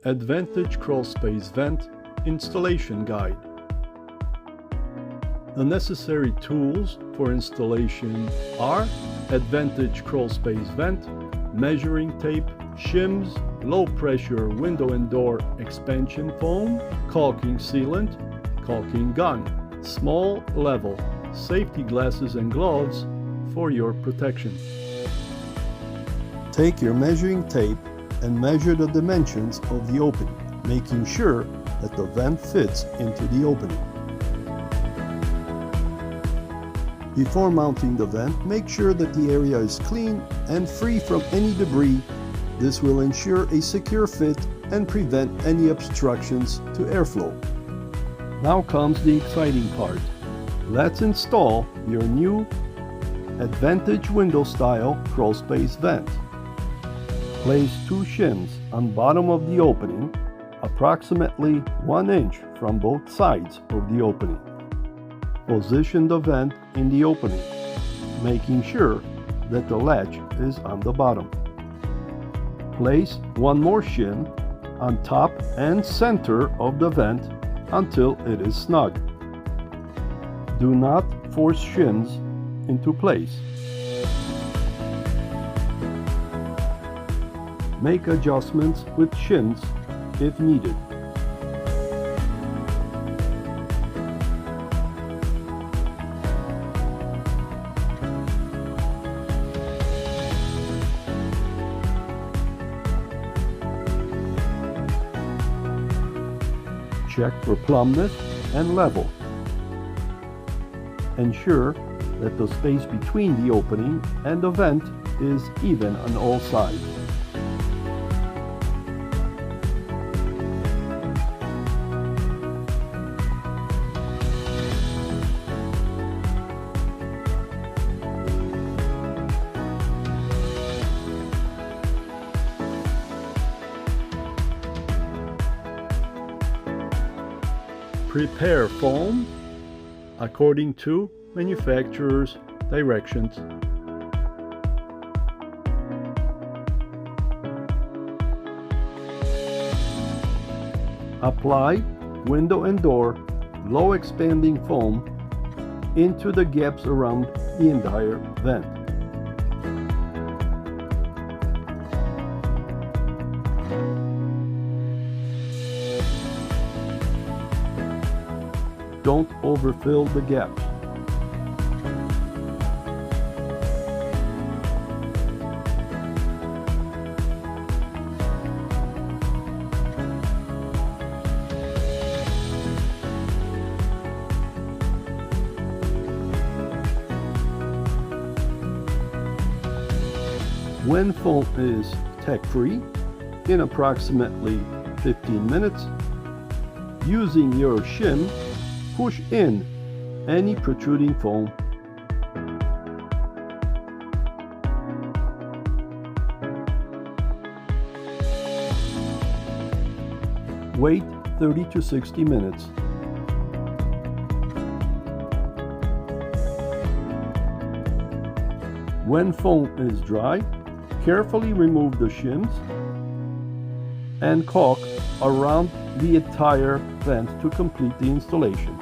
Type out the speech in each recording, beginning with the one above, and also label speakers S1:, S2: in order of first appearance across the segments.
S1: Advantage Crawlspace Vent Installation Guide. The necessary tools for installation are Advantage Crawlspace Vent, measuring tape, shims, low pressure window and door expansion foam, caulking sealant, caulking gun, small level, safety glasses and gloves for your protection. Take your measuring tape and measure the dimensions of the opening, making sure that the vent fits into the opening. Before mounting the vent, make sure that the area is clean and free from any debris. This will ensure a secure fit and prevent any obstructions to airflow. Now comes the exciting part. Let's install your new Advantage window style crawlspace vent. Place 2 shims on bottom of the opening, approximately 1 inch from both sides of the opening. Position the vent in the opening, making sure that the latch is on the bottom. Place 1 more shim on top and center of the vent until it is snug. Do not force shims into place. Make adjustments with shims if needed. Check for plumbness and level. Ensure that the space between the opening and the vent is even on all sides. Prepare foam according to manufacturer's directions. Apply window and door low expanding foam into the gaps around the entire vent. Don't overfill the gaps. When foam is tech-free, in approximately 15 minutes, using your shim, push in any protruding foam. Wait 30 to 60 minutes. When foam is dry, carefully remove the shims and caulk around the entire vent to complete the installation.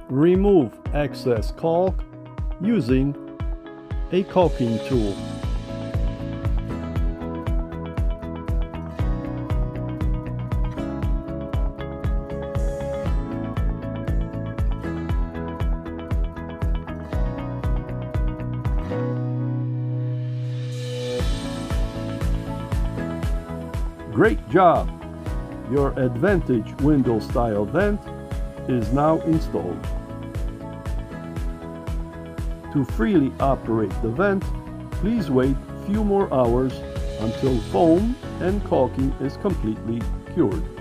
S1: Remove excess caulk using a caulking tool. Great job! Your Advantage window style vent is now installed. To freely operate the vent, please wait a few more hours until foam and caulking is completely cured.